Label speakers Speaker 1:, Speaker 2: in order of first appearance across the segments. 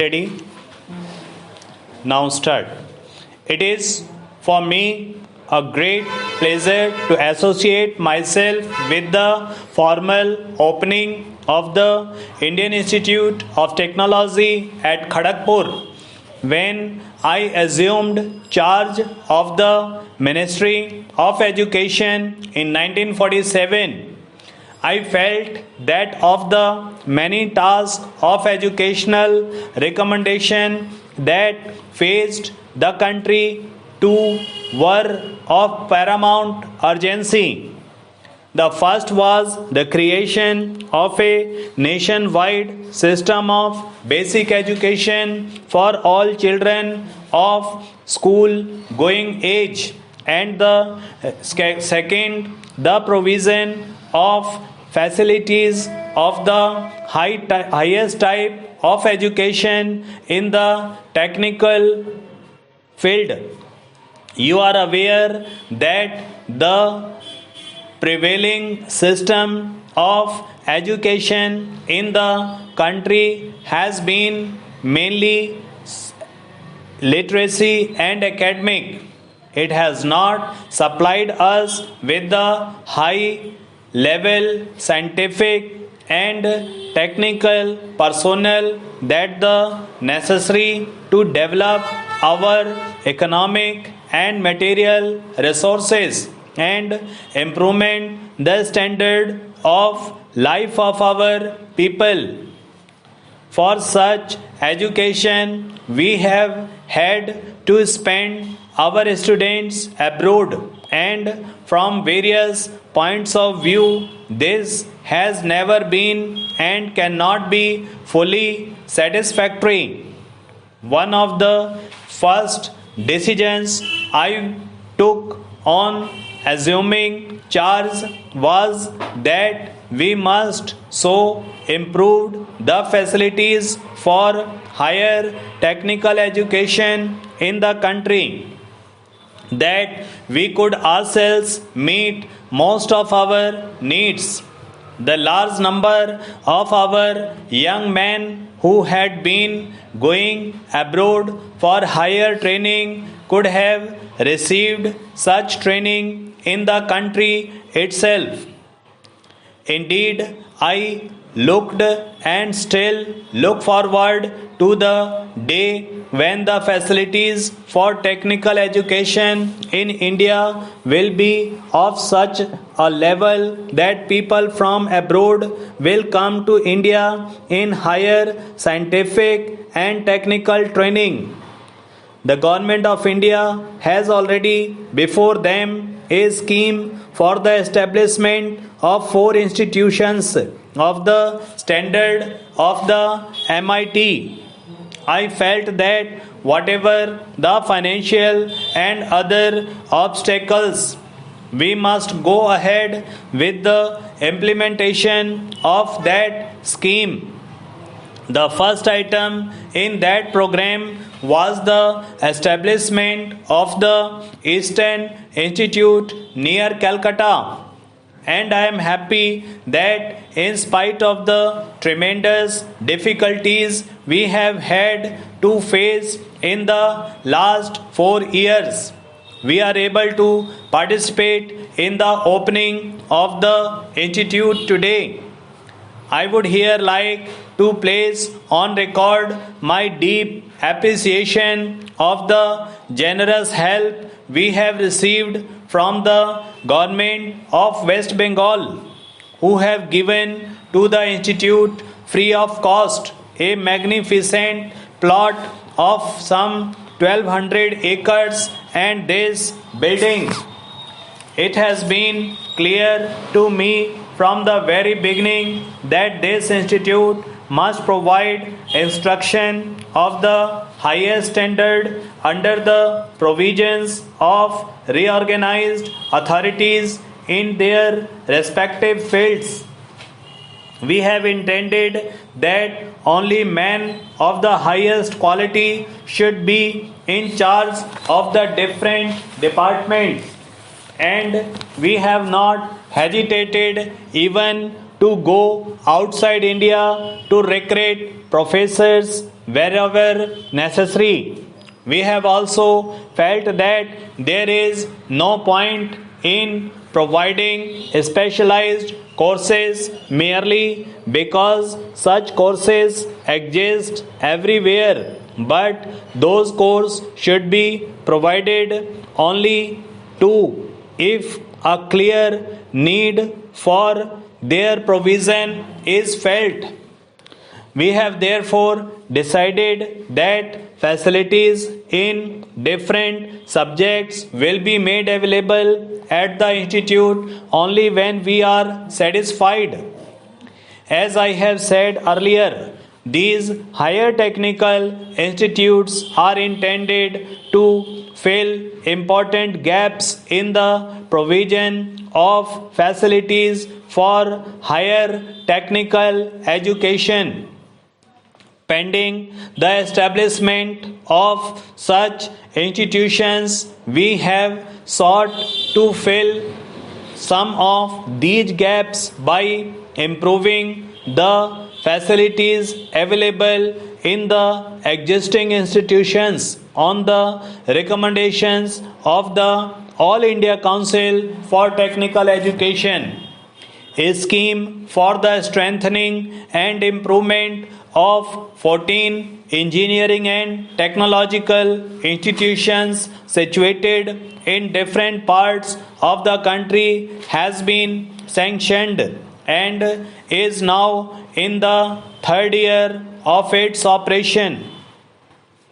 Speaker 1: Ready? Now start. It is for me a great pleasure to associate myself with the formal opening of the Indian Institute of Technology at Kharagpur when I assumed charge of the Ministry of Education in 1947. I felt that of the many tasks of educational recommendation that faced the country, two were of paramount urgency. The first was the creation of a nationwide system of basic education for all children of school going age, and the second, the provision of facilities of the highest type of education in the technical field. You are aware that the prevailing system of education in the country has been mainly literacy and academic. It has not supplied us with the high level scientific and technical personnel that the necessary to develop our economic and material resources and improvement the standard of life of our people. For such education, we have had to spend our students abroad, and from various points of view, this has never been and cannot be fully satisfactory. One of the first decisions I took on assuming charge was that we must so improve the facilities for higher technical education in the country that we could ourselves meet most of our needs. The large number of our young men who had been going abroad for higher training could have received such training in the country itself. Indeed, I looked and still look forward to the day when the facilities for technical education in India will be of such a level that people from abroad will come to India in higher scientific and technical training. The government of India has already before them a scheme for the establishment of 4 institutions of the standard of the MIT. I felt that whatever the financial and other obstacles, we must go ahead with the implementation of that scheme. The first item in that program was the establishment of the Eastern Institute near Calcutta. And I am happy that in spite of the tremendous difficulties we have had to face in the last 4 years, we are able to participate in the opening of the institute today. I would here like to place on record my deep appreciation of the generous help we have received from the government of West Bengal, who have given to the institute free of cost a magnificent plot of some 1200 acres and this building. It has been clear to me from the very beginning that this institute must provide instruction of the highest standard under the provisions of reorganized authorities in their respective fields. We have intended that only men of the highest quality should be in charge of the different departments, and we have not hesitated even to go outside India to recruit professors wherever necessary. We have also felt that there is no point in providing specialized courses merely because such courses exist everywhere, but those courses should be provided only to if a clear need for their provision is felt. We have therefore decided that facilities in different subjects will be made available at the institute only when we are satisfied. As I have said earlier, these higher technical institutes are intended to fill important gaps in the provision of facilities for higher technical education. Pending the establishment of such institutions, we have sought to fill some of these gaps by improving the facilities available in the existing institutions on the recommendations of the All India Council for Technical Education. A scheme for the strengthening and improvement of 14 engineering and technological institutions situated in different parts of the country has been sanctioned and is now in the third year of its operation.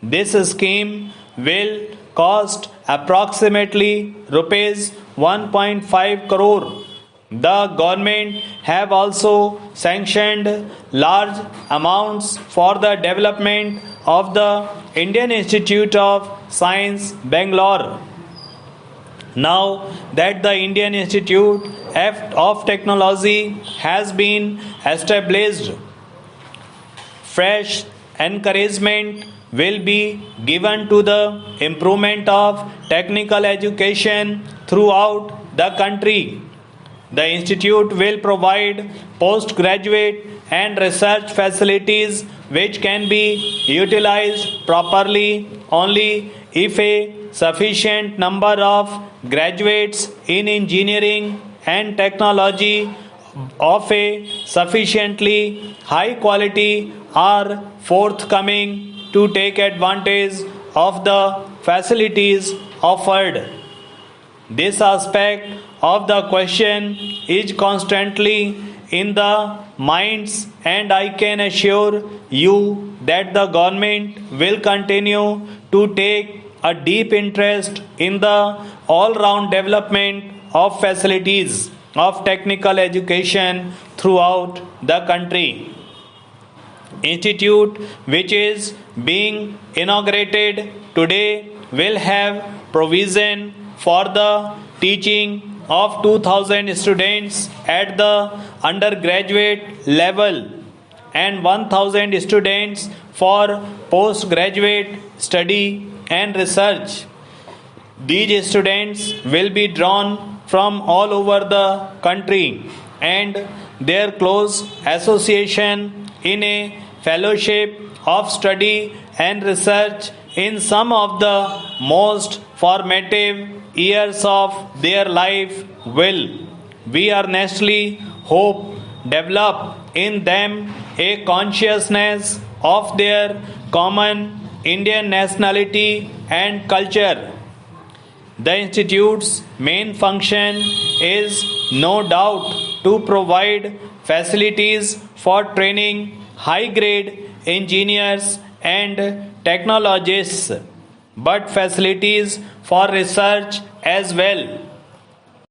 Speaker 1: This scheme will cost approximately rupees 1.5 crore. The government have also sanctioned large amounts for the development of the Indian Institute of Science, Bangalore. Now that the Indian Institute of Technology has been established, fresh encouragement will be given to the improvement of technical education throughout the country. The institute will provide postgraduate and research facilities which can be utilized properly only if a sufficient number of graduates in engineering and technology of a sufficiently high quality are forthcoming to take advantage of the facilities offered. This aspect of the question is constantly in the minds, and I can assure you that the government will continue to take a deep interest in the all-round development of facilities of technical education throughout the country. Institute which is being inaugurated today will have provision for the teaching of 2000 students at the undergraduate level and 1000 students for postgraduate study and research. These students will be drawn from all over the country and their close association in a fellowship of study and research in some of the most formative years of their life will, we earnestly hope, develop in them a consciousness of their common Indian nationality and culture. The Institute's main function is no doubt to provide facilities for training high-grade engineers and technologists, but facilities for research as well.